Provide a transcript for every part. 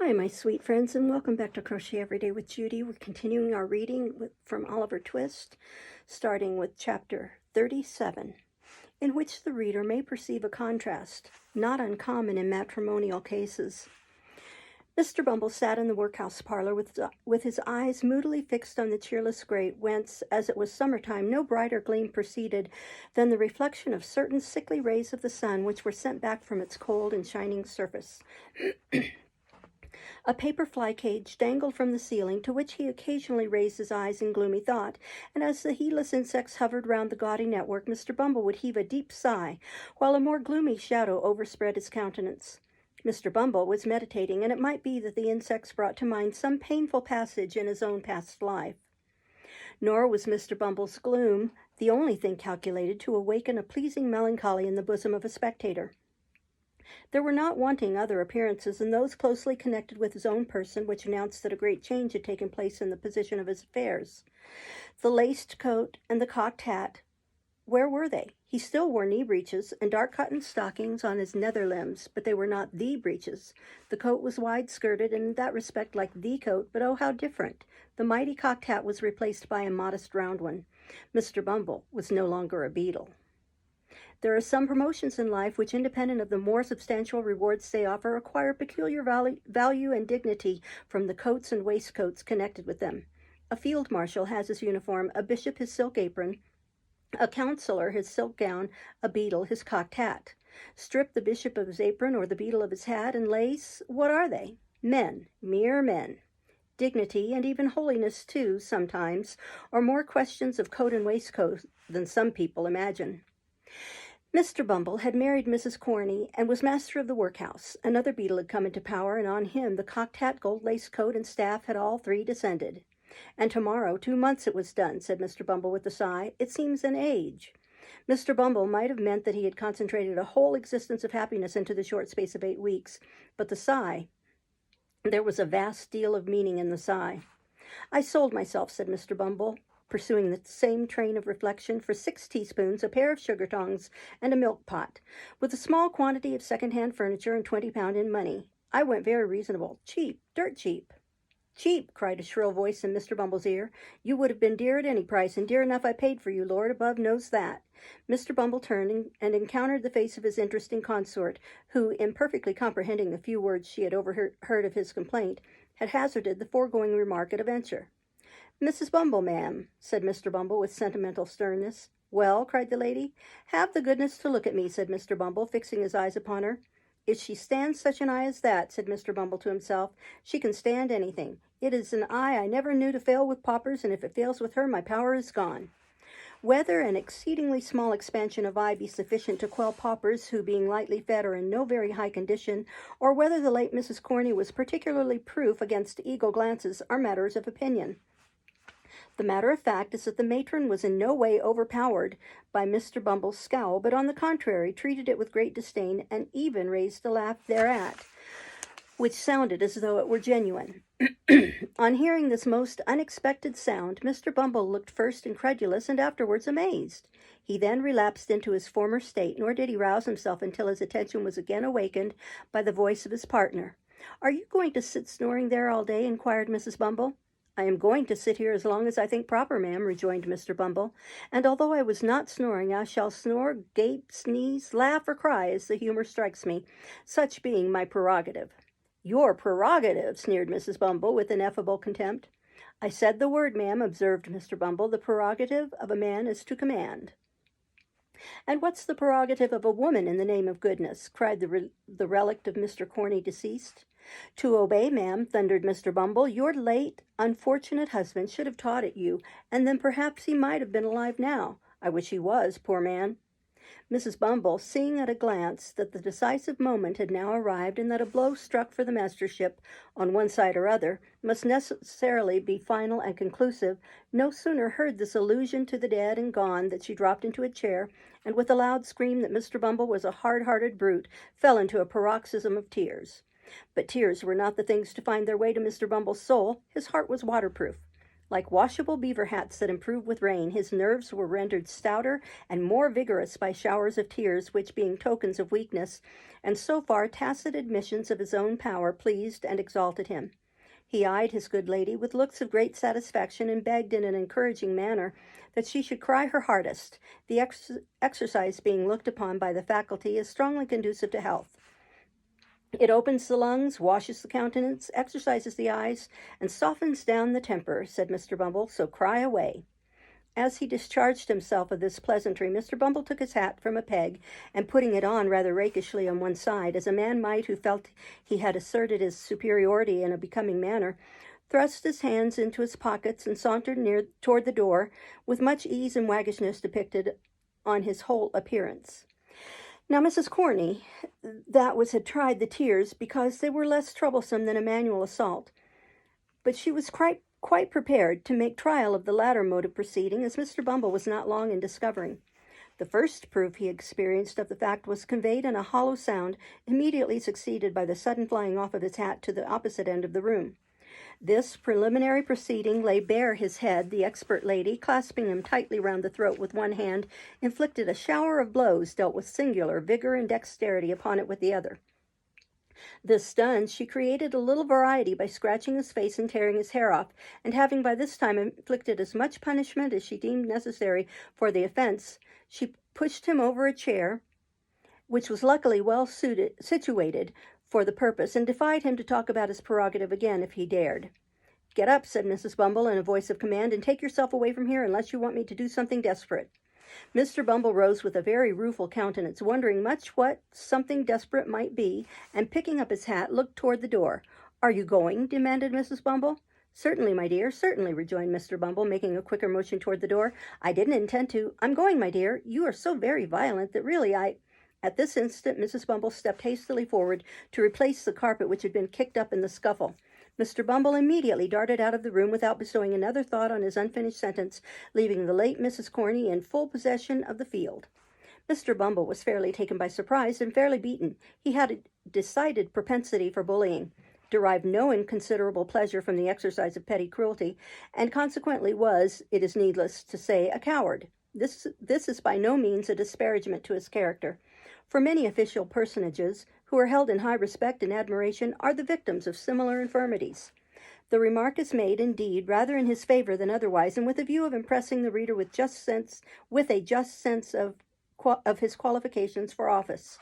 Hi, my sweet friends, and welcome back to Crochet Every Day with Judy. We're continuing our reading from Oliver Twist, starting with chapter 37, in which the reader may perceive a contrast, not uncommon in matrimonial cases. Mr. Bumble sat in the workhouse parlor with his eyes moodily fixed on the cheerless grate, whence, as it was summertime, no brighter gleam proceeded than the reflection of certain sickly rays of the sun which were sent back from its cold and shining surface. A paper fly cage dangled from the ceiling, to which he occasionally raised his eyes in gloomy thought, and as the heedless insects hovered round the gaudy network, Mr. Bumble would heave a deep sigh, while a more gloomy shadow overspread his countenance. Mr. Bumble was meditating, and it might be that the insects brought to mind some painful passage in his own past life. Nor was Mr. Bumble's gloom the only thing calculated to awaken a pleasing melancholy in the bosom of a spectator. There were not wanting other appearances, and those closely connected with his own person, which announced that a great change had taken place in the position of his affairs. The laced coat and the cocked hat, where were they? He still wore knee breeches and dark cotton stockings on his nether limbs, but they were not the breeches. The coat was wide-skirted, and in that respect like the coat, but oh, how different. The mighty cocked hat was replaced by a modest round one. Mr. Bumble was no longer a beetle. There are some promotions in life which, independent of the more substantial rewards they offer, acquire peculiar value and dignity from the coats and waistcoats connected with them. A field marshal has his uniform, a bishop his silk apron, a counselor his silk gown, a beadle his cocked hat. Strip the bishop of his apron or the beadle of his hat and lace, what are they? Men, mere men. Dignity, and even holiness too, sometimes, are more questions of coat and waistcoat than some people imagine. Mr. Bumble had married Mrs. Corney and was master of the workhouse. Another beadle had come into power, and on him the cocked hat, gold lace coat, and staff had all three descended. And tomorrow, 2 months it was done, said Mr. Bumble with a sigh. It seems an age. Mr. Bumble might have meant that he had concentrated a whole existence of happiness into the short space of 8 weeks, but the sigh, there was a vast deal of meaning in the sigh. I sold myself, said Mr. Bumble, pursuing the same train of reflection, for 6 teaspoons, a pair of sugar tongs, and a milk pot, with a small quantity of second-hand furniture and 20 pounds in money. I went very reasonable. Cheap, dirt cheap. Cheap, cried a shrill voice in Mr. Bumble's ear. You would have been dear at any price, and dear enough I paid for you, Lord above knows that. Mr. Bumble turned and encountered the face of his interesting consort, who, imperfectly comprehending the few words she had overheard of his complaint, had hazarded the foregoing remark at a venture. Mrs. Bumble, ma'am, said Mr. Bumble with sentimental sternness. Well, cried the lady. Have the goodness to look at me, said Mr. Bumble, fixing his eyes upon her. If she stands such an eye as that, said Mr. Bumble to himself, she can stand anything. It is an eye I never knew to fail with paupers, and if it fails with her, my power is gone. Whether an exceedingly small expansion of eye be sufficient to quell paupers who, being lightly fed, are in no very high condition, or whether the late Mrs. Corney was particularly proof against eagle glances, are matters of opinion. The matter of fact is that the matron was in no way overpowered by Mr. Bumble's scowl, but on the contrary treated it with great disdain, and even raised a laugh thereat, which sounded as though it were genuine. On hearing this most unexpected sound, Mr. Bumble looked first incredulous and afterwards amazed. He then relapsed into his former state, nor did he rouse himself until his attention was again awakened by the voice of his partner. Are you going to sit snoring there all day? Inquired Mrs. Bumble. I am going to sit here as long as I think proper, ma'am, rejoined Mr. Bumble, and although I was not snoring, I shall snore, gape, sneeze, laugh, or cry as the humor strikes me, such being my prerogative. Your prerogative, sneered Mrs. Bumble with ineffable contempt. I said the word, ma'am, observed Mr. Bumble. The prerogative of a man is to command. And what's the prerogative of a woman, in the name of goodness? Cried the relict of Mr. Corney deceased. To obey, ma'am, thundered Mr. Bumble. Your late, unfortunate husband should have taught it you, and then perhaps he might have been alive now. I wish he was, poor man. Mrs. Bumble, seeing at a glance that the decisive moment had now arrived, and that a blow struck for the mastership on one side or other must necessarily be final and conclusive, no sooner heard this allusion to the dead and gone than she dropped into a chair, and with a loud scream that Mr. Bumble was a hard-hearted brute, fell into a paroxysm of tears. But tears were not the things to find their way to Mr. Bumble's soul. His heart was waterproof. Like washable beaver hats that improve with rain, his nerves were rendered stouter and more vigorous by showers of tears, which, being tokens of weakness, and so far tacit admissions of his own power, pleased and exalted him. He eyed his good lady with looks of great satisfaction, and begged in an encouraging manner that she should cry her hardest, the exercise being looked upon by the faculty as strongly conducive to health. It opens the lungs, washes the countenance, exercises the eyes, and softens down the temper, said Mr. Bumble, so cry away. As he discharged himself of this pleasantry, Mr. Bumble took his hat from a peg, and putting it on rather rakishly on one side, as a man might who felt he had asserted his superiority in a becoming manner, thrust his hands into his pockets and sauntered toward the door, with much ease and waggishness depicted on his whole appearance. Now, Mrs. Corney, had tried the tears because they were less troublesome than a manual assault, but she was quite prepared to make trial of the latter mode of proceeding, as Mr. Bumble was not long in discovering. The first proof he experienced of the fact was conveyed in a hollow sound, immediately succeeded by the sudden flying off of his hat to the opposite end of the room. This preliminary proceeding lay bare his head. The expert lady, clasping him tightly round the throat with one hand, inflicted a shower of blows, dealt with singular vigor and dexterity upon it with the other. This done, she created a little variety by scratching his face and tearing his hair off, and having by this time inflicted as much punishment as she deemed necessary for the offense, she pushed him over a chair, which was luckily well situated for the purpose, and defied him to talk about his prerogative again if he dared. "Get up," said Mrs. Bumble in a voice of command, "and take yourself away from here unless you want me to do something desperate." Mr. Bumble rose with a very rueful countenance, wondering much what something desperate might be, and picking up his hat, looked toward the door. "Are you going?" demanded Mrs. Bumble. "Certainly, my dear, certainly," rejoined Mr. Bumble, making a quicker motion toward the door. "I didn't intend to. I'm going, my dear. You are so very violent that really At this instant, Mrs. Bumble stepped hastily forward to replace the carpet which had been kicked up in the scuffle. Mr. Bumble immediately darted out of the room without bestowing another thought on his unfinished sentence, leaving the late Mrs. Corney in full possession of the field. Mr. Bumble was fairly taken by surprise and fairly beaten. He had a decided propensity for bullying, derived no inconsiderable pleasure from the exercise of petty cruelty, and consequently was, it is needless to say, a coward. This is by no means a disparagement to his character, for many official personages, who are held in high respect and admiration, are the victims of similar infirmities. The remark is made, indeed, rather in his favor than otherwise, and with a view of impressing the reader with a just sense of his qualifications for office.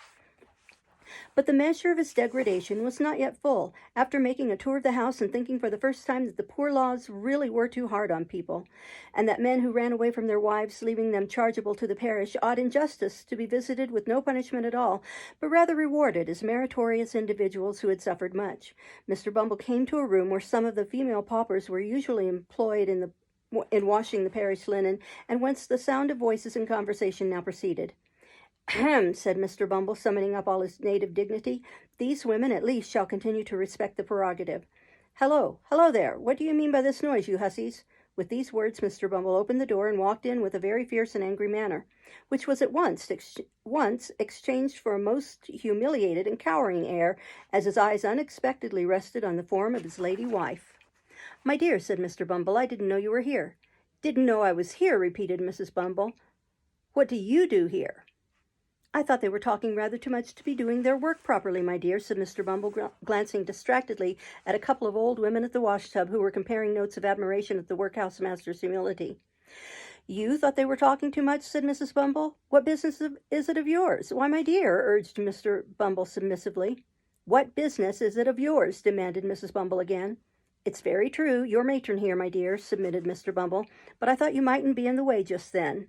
But the measure of his degradation was not yet full. After making a tour of the house and thinking for the first time that the poor laws really were too hard on people, and that men who ran away from their wives, leaving them chargeable to the parish, ought in justice to be visited with no punishment at all, but rather rewarded as meritorious individuals who had suffered much, Mr. Bumble came to a room where some of the female paupers were usually employed in washing the parish linen, and whence the sound of voices and conversation now proceeded. "Ahem," said Mr. Bumble, summoning up all his native dignity. "These women, at least, shall continue to respect the prerogative. Hello there, what do you mean by this noise, you hussies?" With these words, Mr. Bumble opened the door and walked in with a very fierce and angry manner, which was at once exchanged for a most humiliated and cowering air, as his eyes unexpectedly rested on the form of his lady wife. "My dear," said Mr. Bumble, "I didn't know you were here." "Didn't know I was here," repeated Mrs. Bumble. "What do you do here?" "I thought they were talking rather too much to be doing their work properly, my dear," said Mr. Bumble, glancing distractedly at a couple of old women at the washtub who were comparing notes of admiration at the workhouse master's humility. "You thought they were talking too much?" said Mrs. Bumble. "What business is it of yours?" "Why, my dear," urged Mr. Bumble submissively. "What business is it of yours?" demanded Mrs. Bumble again. "It's very true, you're matron here, my dear," submitted Mr. Bumble, "but I thought you mightn't be in the way just then."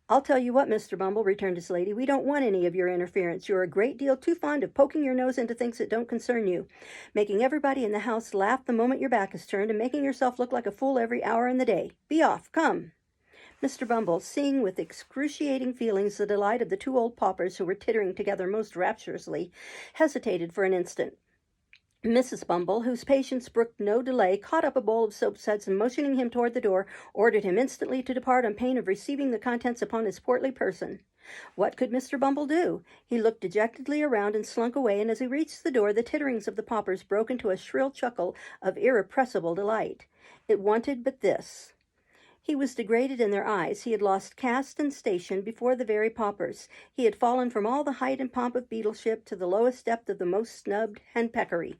"I'll tell you what, Mr. Bumble," returned his lady, "we don't want any of your interference. You're a great deal too fond of poking your nose into things that don't concern you, making everybody in the house laugh the moment your back is turned, and making yourself look like a fool every hour in the day. Be off, come." Mr. Bumble, seeing with excruciating feelings the delight of the two old paupers who were tittering together most rapturously, hesitated for an instant. Mrs. Bumble, whose patience brooked no delay, caught up a bowl of soapsuds and, motioning him toward the door, ordered him instantly to depart on pain of receiving the contents upon his portly person. What could Mr. Bumble do? He looked dejectedly around and slunk away, and as he reached the door, the titterings of the paupers broke into a shrill chuckle of irrepressible delight. It wanted but this. He was degraded in their eyes. He had lost caste and station before the very paupers. He had fallen from all the height and pomp of beadleship to the lowest depth of the most snubbed henpeckery.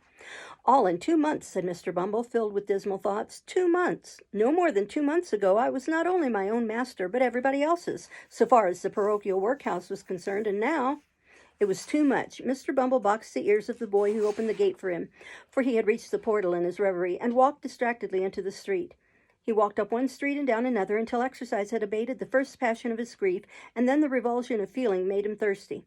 All in 2 months, said Mr. Bumble, filled with dismal thoughts. 2 months! No more than 2 months ago I was not only my own master, but everybody else's, so far as the parochial workhouse was concerned, and now... It was too much. Mr. Bumble boxed the ears of the boy who opened the gate for him, for he had reached the portal in his reverie, and walked distractedly into the street. He walked up one street and down another until exercise had abated the first passion of his grief, and then the revulsion of feeling made him thirsty.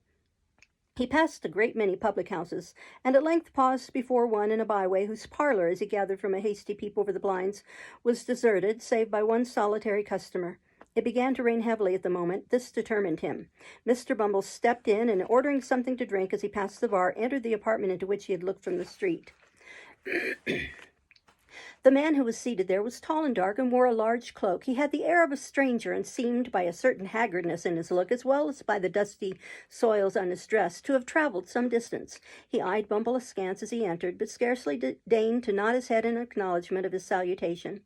He passed a great many public houses, and at length paused before one in a byway whose parlor, as he gathered from a hasty peep over the blinds, was deserted, save by one solitary customer. It began to rain heavily at the moment. This determined him. Mr. Bumble stepped in, and ordering something to drink as he passed the bar, entered the apartment into which he had looked from the street. The man who was seated there was tall and dark and wore a large cloak. He had the air of a stranger and seemed, by a certain haggardness in his look, as well as by the dusty soils on his dress, to have traveled some distance. He eyed Bumble askance as he entered, but scarcely deigned to nod his head in acknowledgment of his salutation.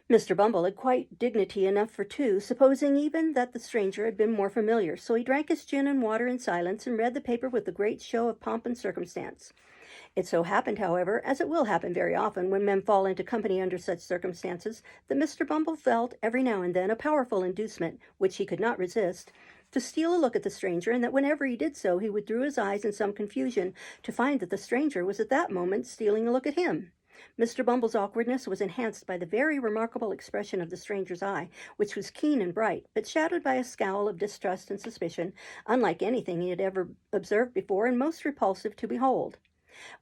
Mr. Bumble had quite dignity enough for two, supposing even that the stranger had been more familiar, so he drank his gin and water in silence and read the paper with a great show of pomp and circumstance. It so happened, however, as it will happen very often when men fall into company under such circumstances, that Mr. Bumble felt every now and then a powerful inducement, which he could not resist, to steal a look at the stranger, and that whenever he did so he withdrew his eyes in some confusion to find that the stranger was at that moment stealing a look at him. Mr. Bumble's awkwardness was enhanced by the very remarkable expression of the stranger's eye, which was keen and bright, but shadowed by a scowl of distrust and suspicion, unlike anything he had ever observed before, and most repulsive to behold.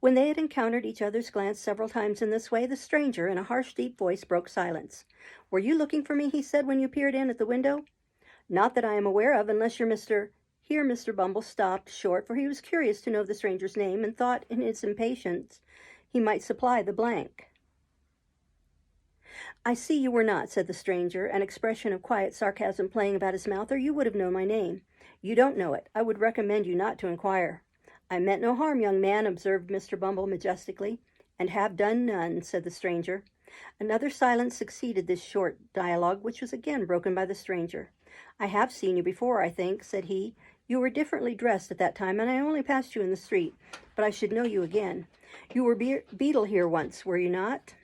When they had encountered each other's glance several times in this way, the stranger, in a harsh, deep voice, broke silence. "Were you looking for me," he said, "when you peered in at the window?" "Not that I am aware of, unless you're Mr. Here Mr. Bumble stopped short, for he was curious to know the stranger's name, and thought, in his impatience, he might supply the blank. "I see you were not," said the stranger, an expression of quiet sarcasm playing about his mouth, "or you would have known my name. You don't know it. I would recommend you not to inquire." "I meant no harm, young man," observed Mr. Bumble majestically. "And have done none," said the stranger. Another silence succeeded this short dialogue, which was again broken by the stranger. "I have seen you before, I think," said he. "You were differently dressed at that time, and I only passed you in the street, but I should know you again. You were beadle here once, were you not?"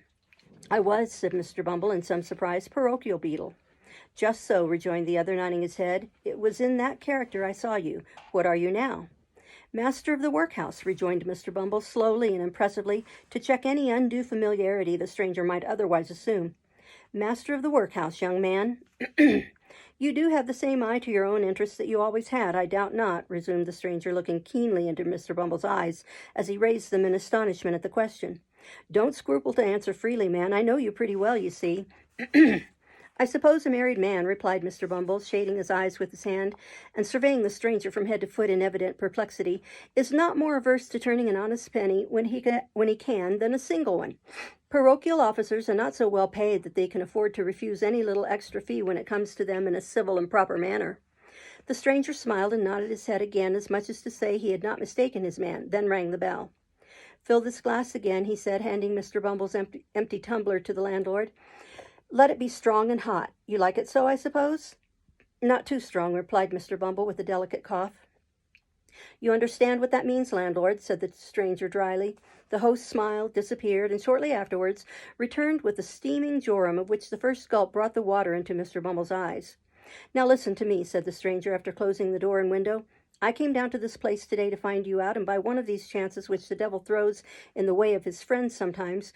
"I was," said Mr. Bumble in some surprise, "parochial beadle." "Just so," rejoined the other, nodding his head. "It was in that character I saw you. What are you now?" "Master of the workhouse," rejoined Mr. Bumble, slowly and impressively, to check any undue familiarity the stranger might otherwise assume. "Master of the workhouse, young man." "You do have the same eye to your own interests that you always had, I doubt not," resumed the stranger, looking keenly into Mr. Bumble's eyes as he raised them in astonishment at the question. "Don't scruple to answer freely, man. I know you pretty well, you see." "I suppose a married man," replied Mr. Bumble, shading his eyes with his hand, and surveying the stranger from head to foot in evident perplexity, "is not more averse to turning an honest penny when he can than a single one. Parochial officers are not so well paid that they can afford to refuse any little extra fee when it comes to them in a civil and proper manner." The stranger smiled and nodded his head again, as much as to say he had not mistaken his man, then rang the bell. "Fill this glass again," he said, handing Mr. Bumble's empty tumbler to the landlord. "Let it be strong and hot. You like it so, I suppose?" "Not too strong," replied Mr. Bumble with a delicate cough. "You understand what that means, landlord," said the stranger dryly. The host smiled, disappeared, and shortly afterwards returned with a steaming jorum, of which the first gulp brought the water into Mr. Bumble's eyes. "Now listen to me," said the stranger, after closing the door and window. "I came down to this place today to find you out, and by one of these chances which the devil throws in the way of his friends sometimes,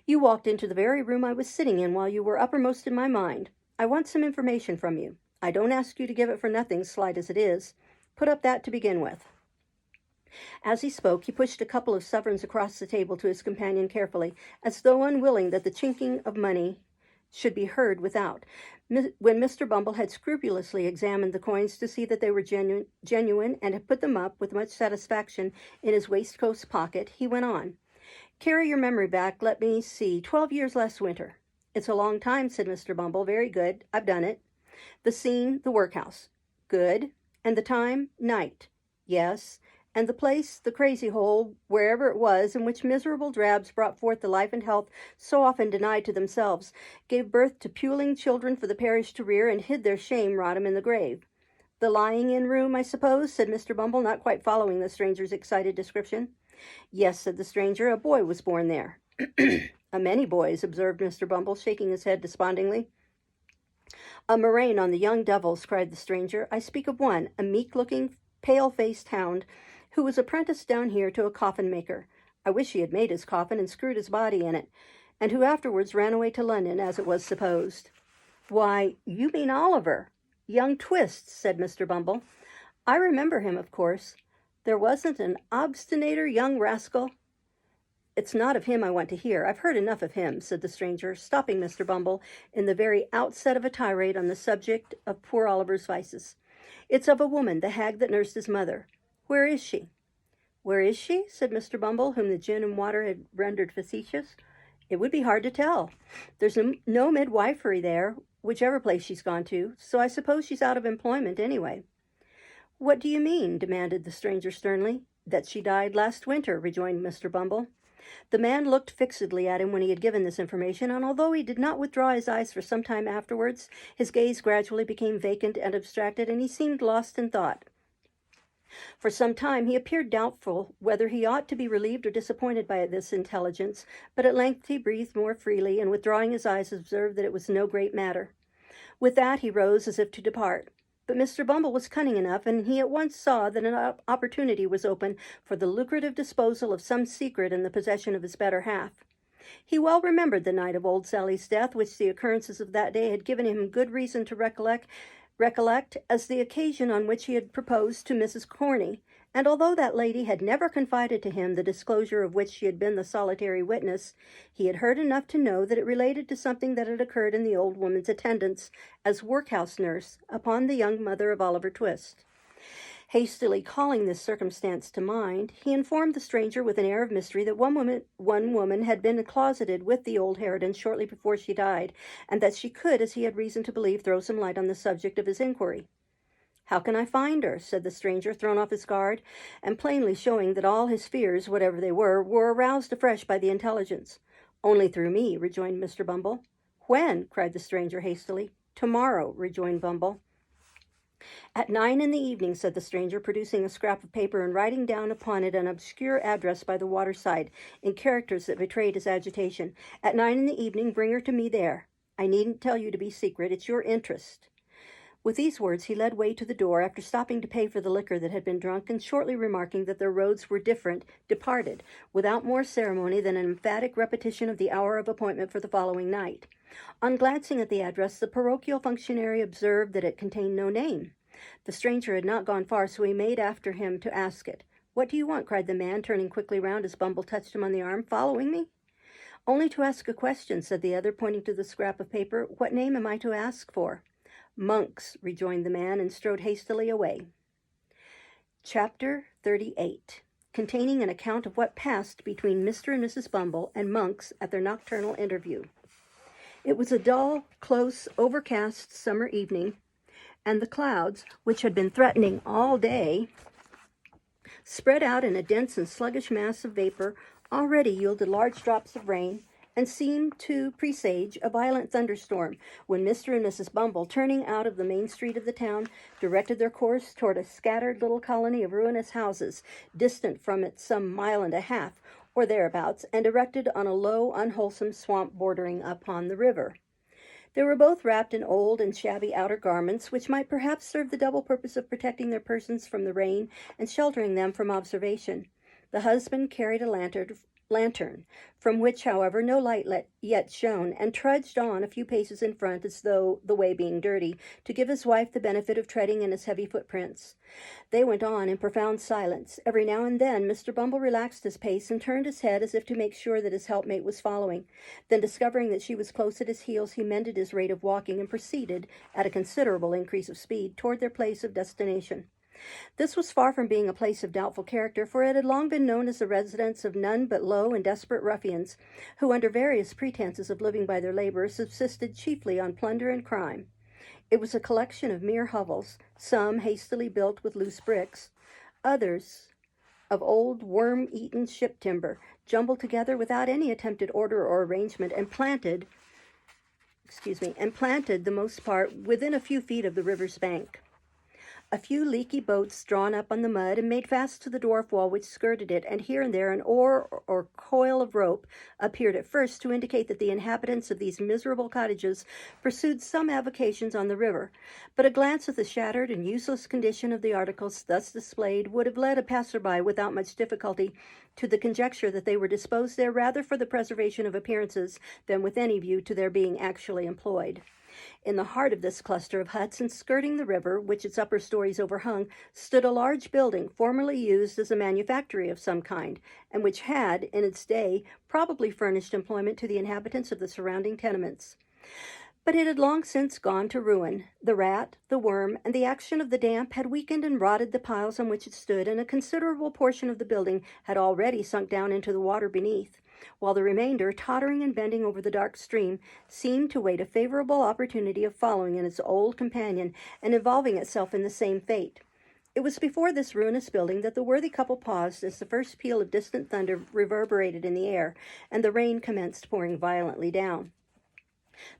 you walked into the very room I was sitting in while you were uppermost in my mind. I want some information from you. I don't ask you to give it for nothing, slight as it is. Put up that to begin with." As he spoke, he pushed a couple of sovereigns across the table to his companion carefully, as though unwilling that the chinking of money should be heard without. When Mr. Bumble had scrupulously examined the coins to see that they were genuine and had put them up with much satisfaction in his waistcoat pocket, he went on. "Carry your memory back, let me see, 12 years last winter." "It's a long time," said Mr. Bumble. "Very good. I've done it." "The scene, the workhouse." "Good. And the time? Night. Yes. And the place, the crazy hole, wherever it was, in which miserable drabs brought forth the life and health so often denied to themselves, gave birth to puling children for the parish to rear, and hid their shame rot 'em in the grave. The lying-in room, I suppose, said Mr. Bumble, not quite following the stranger's excited description. Yes, said the stranger, a boy was born there. A many boys, observed Mr. Bumble, shaking his head despondingly. A murrain on the young devils, cried the stranger. I speak of one, a meek-looking, pale-faced hound, who was apprenticed down here to a coffin-maker. I wish he had made his coffin and screwed his body in it, and who afterwards ran away to London, as it was supposed. Why, you mean Oliver. Young Twist, said Mr. Bumble. I remember him, of course. There wasn't an obstinater young rascal. It's not of him I want to hear. I've heard enough of him, said the stranger, stopping Mr. Bumble in the very outset of a tirade on the subject of poor Oliver's vices. It's of a woman, the hag that nursed his mother. Where is she? Where is she? Said Mr. Bumble, whom the gin and water had rendered facetious. It would be hard to tell. There's no midwifery there, whichever place she's gone to, so I suppose she's out of employment anyway. What do you mean? Demanded the stranger sternly. That she died last winter, rejoined Mr. Bumble. The man looked fixedly at him when he had given this information, and although he did not withdraw his eyes for some time afterwards, his gaze gradually became vacant and abstracted, and he seemed lost in thought. For some time he appeared doubtful whether he ought to be relieved or disappointed by this intelligence, but at length he breathed more freely, and withdrawing his eyes observed that it was no great matter. With that he rose as if to depart. But Mr. Bumble was cunning enough, and he at once saw that an opportunity was open for the lucrative disposal of some secret in the possession of his better half. He well remembered the night of old Sally's death, which the occurrences of that day had given him good reason to recollect as the occasion on which he had proposed to Mrs. Corney, and although that lady had never confided to him the disclosure of which she had been the solitary witness, he had heard enough to know that it related to something that had occurred in the old woman's attendance as workhouse nurse upon the young mother of Oliver Twist. Hastily calling this circumstance to mind, he informed the stranger with an air of mystery that one woman had been closeted with the old harridan shortly before she died, and that she could, as he had reason to believe, throw some light on the subject of his inquiry. How can I find her? Said the stranger, thrown off his guard, and plainly showing that all his fears, whatever they were aroused afresh by the intelligence. Only through me, rejoined Mr. Bumble. When? Cried the stranger hastily. Tomorrow, rejoined Bumble. At 9 in the evening, said the stranger, producing a scrap of paper and writing down upon it an obscure address by the waterside in characters that betrayed his agitation. At 9 in the evening, bring her to me there. I needn't tell you to be secret. It's your interest. With these words he led way to the door, after stopping to pay for the liquor that had been drunk, and shortly remarking that their roads were different, departed, without more ceremony than an emphatic repetition of the hour of appointment for the following night. On glancing at the address, the parochial functionary observed that it contained no name. The stranger had not gone far, so he made after him to ask it. What do you want? Cried the man, turning quickly round as Bumble touched him on the arm. Following me? Only to ask a question, said the other, pointing to the scrap of paper. What name am I to ask for? Monks, rejoined the man, and strode hastily away. Chapter 38, containing an account of what passed between Mr. and Mrs. Bumble and Monks at their nocturnal interview. It was a dull, close, overcast summer evening, and the clouds, which had been threatening all day, spread out in a dense and sluggish mass of vapor, already yielded large drops of rain, and seemed to presage a violent thunderstorm, when Mr. and Mrs. Bumble, turning out of the main street of the town, directed their course toward a scattered little colony of ruinous houses, distant from it some mile and a half, or thereabouts, and erected on a low, unwholesome swamp bordering upon the river. They were both wrapped in old and shabby outer garments, which might perhaps serve the double purpose of protecting their persons from the rain and sheltering them from observation. The husband carried a lantern, from which, however, no light yet shone, and trudged on a few paces in front, as though, the way being dirty, to give his wife the benefit of treading in his heavy footprints. They went on in profound silence. Every now and then Mr. Bumble relaxed his pace and turned his head as if to make sure that his helpmate was following. Then, discovering that she was close at his heels, he mended his rate of walking and proceeded, at a considerable increase of speed, toward their place of destination. This was far from being a place of doubtful character, for it had long been known as the residence of none but low and desperate ruffians, who, under various pretenses of living by their labor, subsisted chiefly on plunder and crime. It was a collection of mere hovels, some hastily built with loose bricks, others of old worm-eaten ship timber, jumbled together without any attempted order or arrangement, and planted the most part within a few feet of the river's bank. A few leaky boats drawn up on the mud and made fast to the dwarf wall which skirted it, and here and there an oar or coil of rope appeared at first to indicate that the inhabitants of these miserable cottages pursued some avocations on the river. But a glance at the shattered and useless condition of the articles thus displayed would have led a passer-by without much difficulty to the conjecture that they were disposed there rather for the preservation of appearances than with any view to their being actually employed. In the heart of this cluster of huts and skirting the river, which its upper stories overhung, stood a large building formerly used as a manufactory of some kind, and which had, in its day, probably furnished employment to the inhabitants of the surrounding tenements. But it had long since gone to ruin. The rat, the worm, and the action of the damp had weakened and rotted the piles on which it stood, and a considerable portion of the building had already sunk down into the water beneath, while the remainder, tottering and bending over the dark stream, seemed to wait a favorable opportunity of following in its old companion and involving itself in the same fate. It was before this ruinous building that the worthy couple paused as the first peal of distant thunder reverberated in the air, and the rain commenced pouring violently down.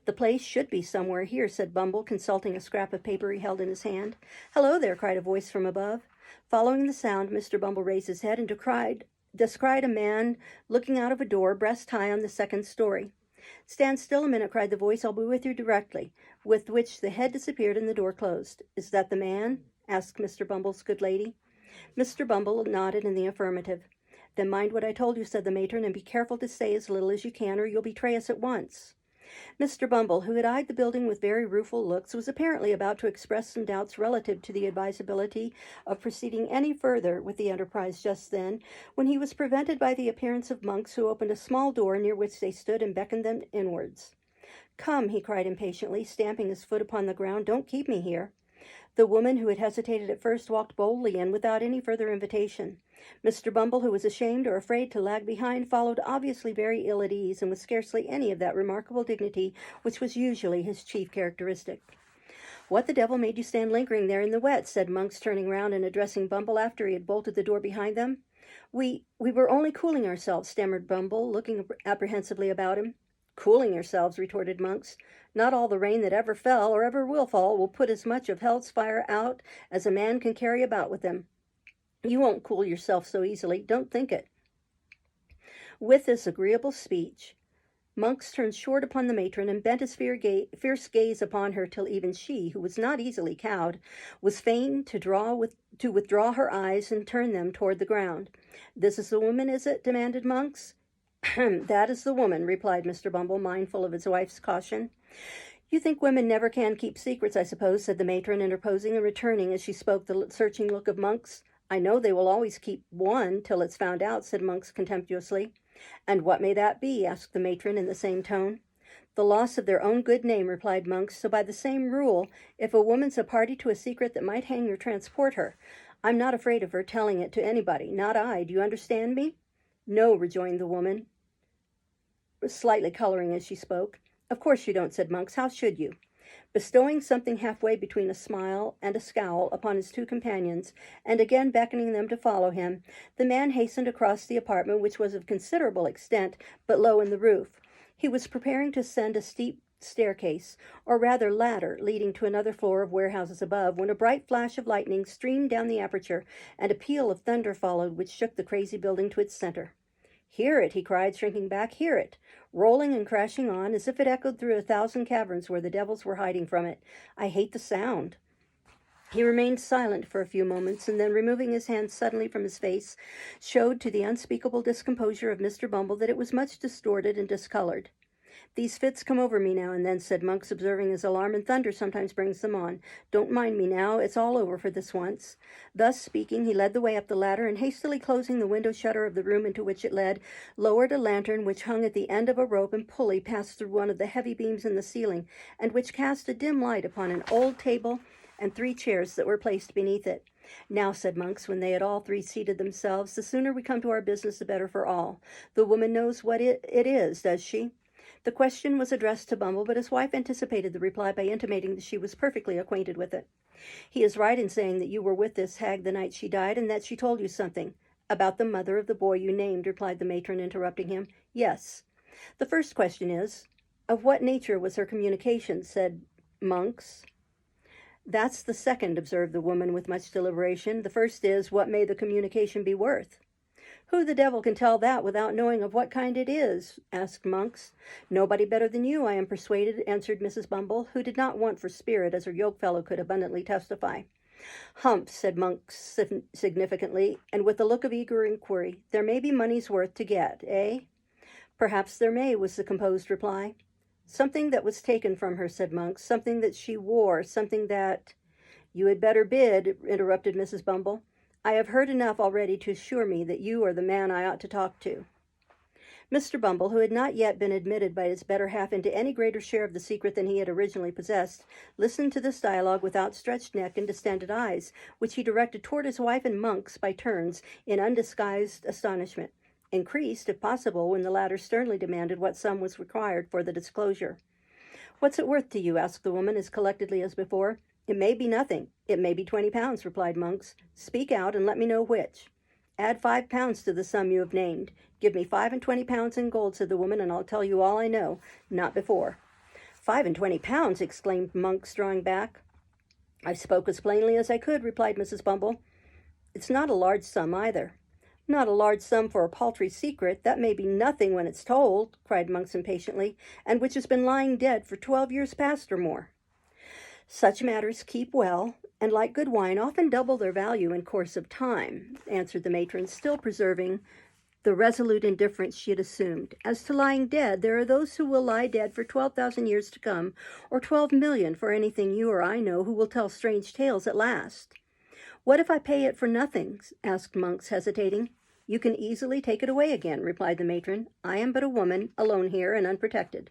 "The place should be somewhere here," said Bumble, consulting a scrap of paper he held in his hand. "Hello there," cried a voice from above. Following the sound, Mr. Bumble raised his head and descried a man looking out of a door breast high on the second story. "Stand still a minute," cried the voice. "I'll be with you directly," with which the head disappeared and the door closed. "Is that the man?" asked Mr. Bumble's good lady. Mr. Bumble nodded in the affirmative. "Then mind what I told you," said the matron, "and be careful to say as little as you can, or you'll betray us at once." Mr. Bumble, who had eyed the building with very rueful looks, was apparently about to express some doubts relative to the advisability of proceeding any further with the enterprise just then, when he was prevented by the appearance of Monks, who opened a small door near which they stood and beckoned them inwards. "Come," he cried impatiently, stamping his foot upon the ground, "don't keep me here." The woman, who had hesitated at first, walked boldly in without any further invitation. Mr. Bumble, who was ashamed or afraid to lag behind, followed, obviously very ill at ease, and with scarcely any of that remarkable dignity which was usually his chief characteristic. "What the devil made you stand lingering there in the wet?" said Monks, turning round and addressing Bumble after he had bolted the door behind them. We were only cooling ourselves," stammered Bumble, looking apprehensively about him. "Cooling yourselves," retorted Monks. "Not all the rain that ever fell or ever will put as much of hell's fire out as a man can carry about with him. You won't cool yourself so easily. Don't think it." With this agreeable speech, Monks turned short upon the matron and bent his fierce gaze upon her till even she, who was not easily cowed, was fain to withdraw her eyes and turn them toward the ground. "This is the woman, is it?" demanded Monks. "That is the woman," replied Mr. Bumble, mindful of his wife's caution. "You think women never can keep secrets, I suppose," said the matron, interposing and returning as she spoke the searching look of Monks. "I know they will always keep one till it's found out," said Monks contemptuously. "And what may that be?" asked the matron in the same tone. "The loss of their own good name," replied Monks. "So by the same rule, if a woman's a party to a secret that might hang or transport her, I'm not afraid of her telling it to anybody. Not I. Do you understand me?" "No," rejoined the woman, slightly coloring as she spoke. "Of course you don't," said Monks. "How should you?" Bestowing something halfway between a smile and a scowl upon his two companions, and again beckoning them to follow him, the man hastened across the apartment, which was of considerable extent, but low in the roof. He was preparing to ascend a steep staircase, or rather ladder, leading to another floor of warehouses above, when a bright flash of lightning streamed down the aperture, and a peal of thunder followed, which shook the crazy building to its center. "Hear it," he cried, shrinking back. "Hear it, rolling and crashing on, as if it echoed through 1,000 caverns where the devils were hiding from it. I hate the sound." He remained silent for a few moments, and then, removing his hand suddenly from his face, showed to the unspeakable discomposure of Mr. Bumble that it was much distorted and discolored. "These fits come over me now and then," said Monks, observing his alarm, "and thunder sometimes brings them on. Don't mind me now. It's all over for this once." Thus speaking, he led the way up the ladder, and hastily closing the window shutter of the room into which it led, lowered a lantern which hung at the end of a rope and pulley passed through one of the heavy beams in the ceiling, and which cast a dim light upon an old table and 3 chairs that were placed beneath it. "Now," said Monks, when they had all 3 seated themselves, "the sooner we come to our business, the better for all. The woman knows what it is, does she?" The question was addressed to Bumble, but his wife anticipated the reply by intimating that she was perfectly acquainted with it. He is right in saying that you were with this hag the night she died, and that she told you something. About the mother of the boy you named, replied the matron, interrupting him. Yes. The first question is, of what nature was her communication, said Monks. That's the second, observed the woman with much deliberation. The first is, what may the communication be worth? Who the devil can tell that without knowing of what kind it is? Asked Monks. Nobody better than you, I am persuaded, answered Mrs. Bumble, who did not want for spirit, as her yokefellow could abundantly testify. Humph, said Monks significantly, and with a look of eager inquiry. There may be money's worth to get, eh? Perhaps there may, was the composed reply. Something that was taken from her, said Monks, something that she wore, something that— You had better bid, interrupted Mrs. Bumble. I have heard enough already to assure me that you are the man I ought to talk to. Mr. Bumble, who had not yet been admitted by his better half into any greater share of the secret than he had originally possessed, listened to this dialogue with outstretched neck and distended eyes, which he directed toward his wife and Monks by turns in undisguised astonishment, increased, if possible, when the latter sternly demanded what sum was required for the disclosure. What's it worth to you? Asked the woman, as collectedly as before. It may be nothing. It may be 20 pounds, replied Monks. Speak out and let me know which. Add 5 pounds to the sum you have named. Give me 25 pounds in gold, said the woman, and I'll tell you all I know. Not before. 25 pounds, exclaimed Monks, drawing back. I spoke as plainly as I could, replied Mrs. Bumble. It's not a large sum either. Not a large sum for a paltry secret. That may be nothing when it's told, cried Monks impatiently, and which has been lying dead for 12 years past or more. Such matters keep well, and like good wine often double their value in course of time, answered the matron, still preserving the resolute indifference she had assumed. As to lying dead, there are those who will lie dead for 12,000 years to come, or 12,000,000 for anything you or I know, who will tell strange tales at last. What if I pay it for nothing? Asked Monks, hesitating. You can easily take it away again, replied the matron. I am but a woman, alone here and unprotected.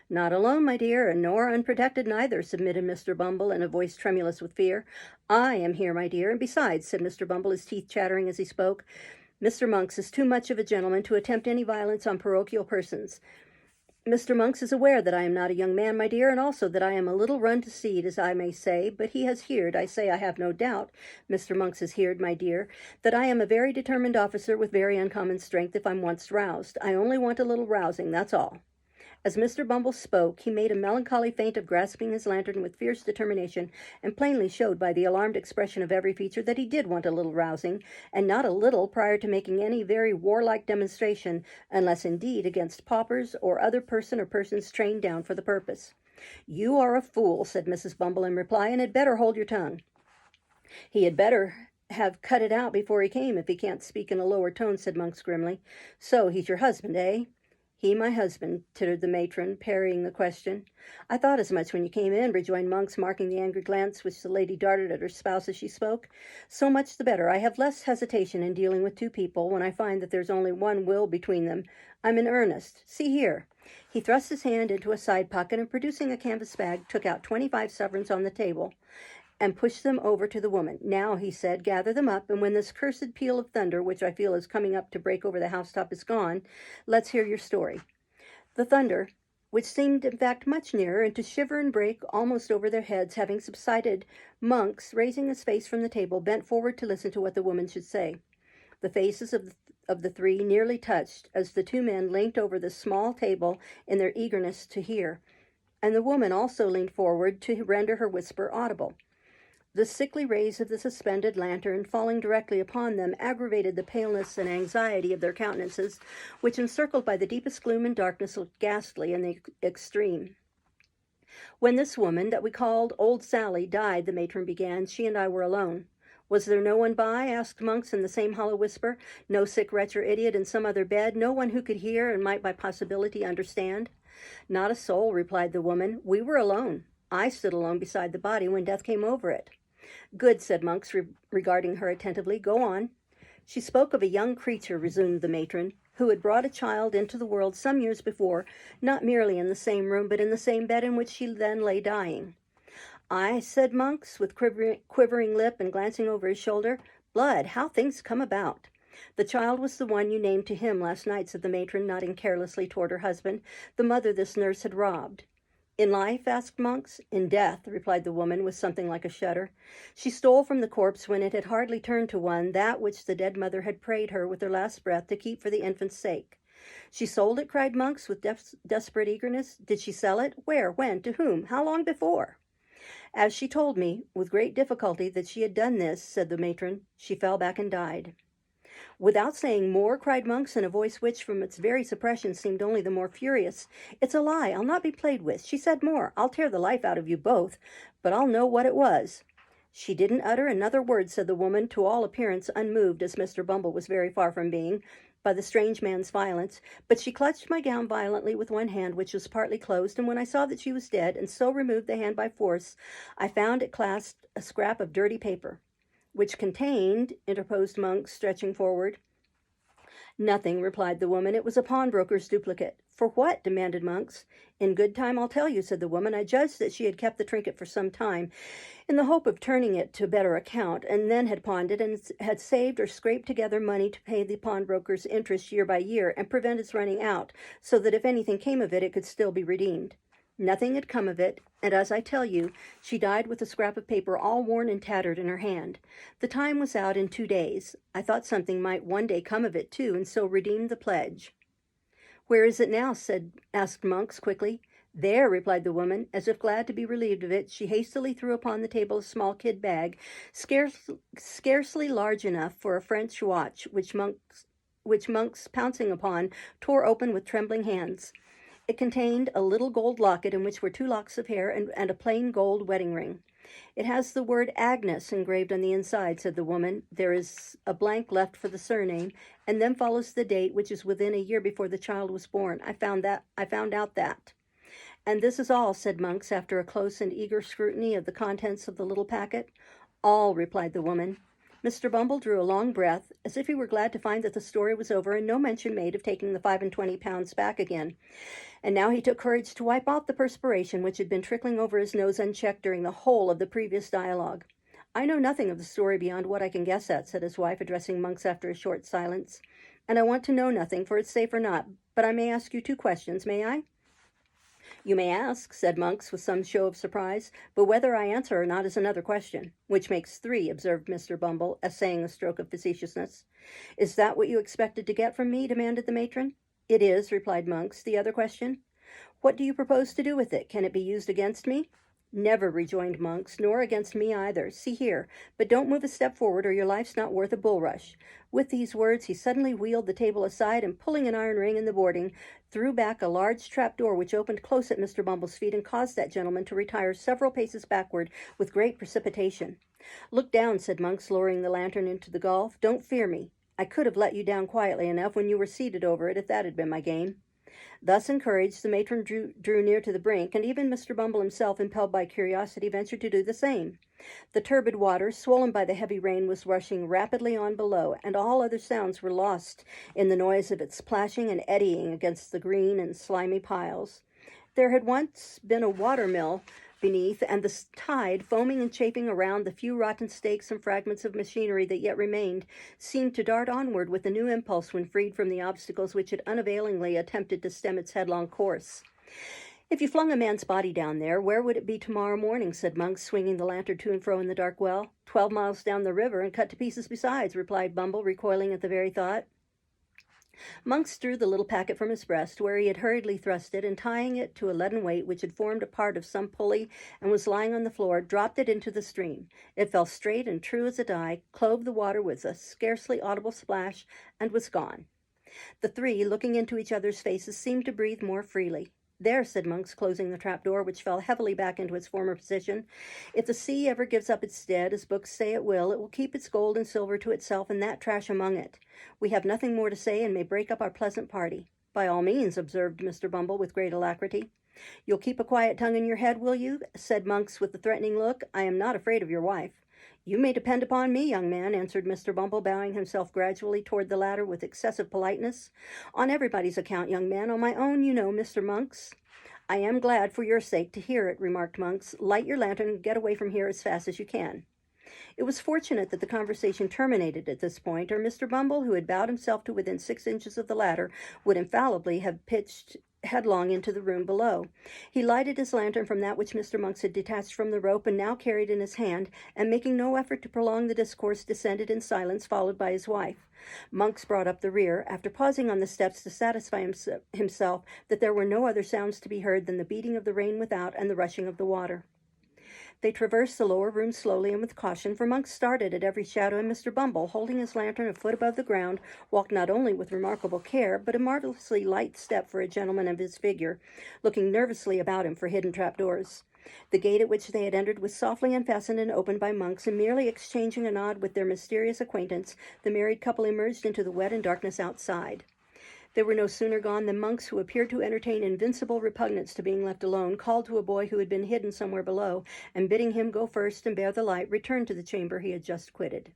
Not alone, my dear, nor unprotected neither, submitted Mr. Bumble in a voice tremulous with fear. I am here, my dear, and besides, said Mr. Bumble, his teeth chattering as he spoke, Mr. Monks is too much of a gentleman to attempt any violence on parochial persons. Mr. Monks is aware that I am not a young man, my dear, and also that I am a little run to seed, as I may say, but he has heard, I say I have no doubt, Mr. Monks has heard, my dear, that I am a very determined officer with very uncommon strength if I'm once roused. I only want a little rousing, that's all. As Mr. Bumble spoke, he made a melancholy feint of grasping his lantern with fierce determination, and plainly showed by the alarmed expression of every feature that he did want a little rousing, and not a little prior to making any very warlike demonstration, unless indeed against paupers or other person or persons trained down for the purpose. You are a fool, said Mrs. Bumble in reply, and had better hold your tongue. He had better have cut it out before he came, if he can't speak in a lower tone, said Monks grimly. So he's your husband, eh? He my husband, tittered the matron, parrying the question. I thought as much when you came in, rejoined Monks, marking the angry glance which the lady darted at her spouse as she spoke. So much the better. I have less hesitation in dealing with two people when I find that there's only one will between them. I'm in earnest. See here. He thrust his hand into a side pocket and, producing a canvas bag, took out 25 sovereigns on the table and pushed them over to the woman. Now, he said, gather them up, and when this cursed peal of thunder, which I feel is coming up to break over the housetop, is gone, let's hear your story. The thunder, which seemed in fact much nearer, and to shiver and break almost over their heads, having subsided, Monks, raising his face from the table, bent forward to listen to what the woman should say. The faces of the three nearly touched as the two men leant over the small table in their eagerness to hear, and the woman also leaned forward to render her whisper audible. The sickly rays of the suspended lantern, falling directly upon them, aggravated the paleness and anxiety of their countenances, which, encircled by the deepest gloom and darkness, looked ghastly in the extreme. When this woman, that we called Old Sally, died, the matron began, she and I were alone. Was there no one by? Asked Monks in the same hollow whisper. No sick wretch or idiot in some other bed? No one who could hear and might by possibility understand? Not a soul, replied the woman. We were alone. I stood alone beside the body when death came over it. Good, said Monks, regarding her attentively. Go on. She spoke of a young creature, resumed the matron, who had brought a child into the world some years before, not merely in the same room, but in the same bed in which she then lay dying. I, said Monks, with quivering lip and glancing over his shoulder. Blood, how things come about. The child was the one you named to him last night, said the matron, nodding carelessly toward her husband, the mother this nurse had robbed. In life? Asked Monks. In death, replied the woman with something like a shudder. She stole from the corpse when it had hardly turned to one that which the dead mother had prayed her with her last breath to keep for the infant's sake. She sold it, cried Monks with desperate eagerness. Did she sell it? Where? When? To whom? How long before? As she told me, with great difficulty, that she had done this, said the matron, she fell back and died. Without saying more, cried Monks in a voice which, from its very suppression, seemed only the more furious. It's a lie. I'll not be played with. She said more. I'll tear the life out of you both, but I'll know what it was. She didn't utter another word, said the woman, to all appearance unmoved, as Mr. Bumble was very far from being, by the strange man's violence, but she clutched my gown violently with one hand, which was partly closed, and when I saw that she was dead, and so removed the hand by force, I found it clasped a scrap of dirty paper. Which contained, interposed Monks, stretching forward. Nothing, replied the woman. It was a pawnbroker's duplicate. For what? Demanded Monks. In good time I'll tell you, said the woman. I judged that she had kept the trinket for some time, in the hope of turning it to better account, and then had pawned it, and had saved or scraped together money to pay the pawnbroker's interest year by year, and prevent its running out, so that if anything came of it, it could still be redeemed. Nothing had come of it, and as I tell you, she died with a scrap of paper all worn and tattered in her hand. The time was out in 2 days. I thought something might one day come of it, too, and so redeemed the pledge. Where is it now? asked Monks quickly. There, replied the woman. As if glad to be relieved of it, she hastily threw upon the table a small kid bag, scarcely large enough for a French watch, which Monks, pouncing upon, tore open with trembling hands. It contained a little gold locket in which were 2 locks of hair and a plain gold wedding ring. It has the word Agnes engraved on the inside, said the woman. There is a blank left for the surname, and then follows the date, which is within a year before the child was born. I found out that. And this is all, said Monks, after a close and eager scrutiny of the contents of the little packet. All, replied the woman. Mr. Bumble drew a long breath, as if he were glad to find that the story was over and no mention made of taking the 25 pounds back again. And now he took courage to wipe off the perspiration which had been trickling over his nose unchecked during the whole of the previous dialogue. I know nothing of the story beyond what I can guess at, said his wife, addressing Monks after a short silence. And I want to know nothing, for it's safe or not. But I may ask you 2 questions, may I? You may ask, said Monks with some show of surprise, but whether I answer or not is another question. Which makes 3, observed Mr. Bumble, essaying a stroke of facetiousness. Is that what you expected to get from me? Demanded the matron. It is, replied Monks. The other question? What do you propose to do with it? Can it be used against me? Never, rejoined Monks, nor against me either. See here, but don't move a step forward or your life's not worth a bulrush. With these words, he suddenly wheeled the table aside and, pulling an iron ring in the boarding, threw back a large trap-door which opened close at Mr. Bumble's feet and caused that gentleman to retire several paces backward with great precipitation. Look down, said Monks, lowering the lantern into the gulf. Don't fear me. I could have let you down quietly enough when you were seated over it, if that had been my game. Thus encouraged, the matron drew near to the brink, and even Mr. Bumble himself, impelled by curiosity, ventured to do the same. The turbid water, swollen by the heavy rain, was rushing rapidly on below, and all other sounds were lost in the noise of its splashing and eddying against the green and slimy piles. There had once been a water-mill beneath, and the tide, foaming and chafing around the few rotten stakes and fragments of machinery that yet remained, seemed to dart onward with a new impulse when freed from the obstacles which had unavailingly attempted to stem its headlong course. If you flung a man's body down there, where would it be tomorrow morning? Said Monks, swinging the lantern to and fro in the dark well. 12 miles down the river and cut to pieces besides, replied Bumble, recoiling at the very thought. Monks drew the little packet from his breast, where he had hurriedly thrust it, and tying it to a leaden weight which had formed a part of some pulley and was lying on the floor, dropped it into the stream. It fell straight and true as a die, clove the water with a scarcely audible splash, and was gone. The 3, looking into each other's faces, seemed to breathe more freely. There, said Monks, closing the trap-door, which fell heavily back into its former position. If the sea ever gives up its dead, as books say it will keep its gold and silver to itself and that trash among it. We have nothing more to say and may break up our pleasant party. By all means, observed Mr. Bumble with great alacrity. You'll keep a quiet tongue in your head, will you? Said Monks with a threatening look. I am not afraid of your wife. You may depend upon me, young man, answered Mr. Bumble, bowing himself gradually toward the latter with excessive politeness. On everybody's account, young man. On my own, you know, Mr. Monks. I am glad, for your sake, to hear it, remarked Monks. Light your lantern and get away from here as fast as you can. It was fortunate that the conversation terminated at this point, or Mr. Bumble, who had bowed himself to within 6 inches of the ladder, would infallibly have pitched headlong into the room below. He lighted his lantern from that which Mr. Monks had detached from the rope and now carried in his hand, and making no effort to prolong the discourse, descended in silence, followed by his wife. Monks brought up the rear, after pausing on the steps to satisfy himself that there were no other sounds to be heard than the beating of the rain without and the rushing of the water. They traversed the lower room slowly and with caution, for Monks started at every shadow, and Mr. Bumble, holding his lantern a foot above the ground, walked not only with remarkable care, but a marvelously light step for a gentleman of his figure, looking nervously about him for hidden trapdoors. The gate at which they had entered was softly unfastened and opened by Monks, and merely exchanging a nod with their mysterious acquaintance, the married couple emerged into the wet and darkness outside. They were no sooner gone than Monks, who appeared to entertain invincible repugnance to being left alone, called to a boy who had been hidden somewhere below, and bidding him go first and bear the light, returned to the chamber he had just quitted.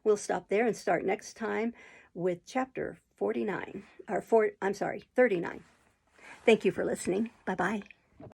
We'll stop there and start next time with chapter 39. 39. Thank you for listening. Bye-bye.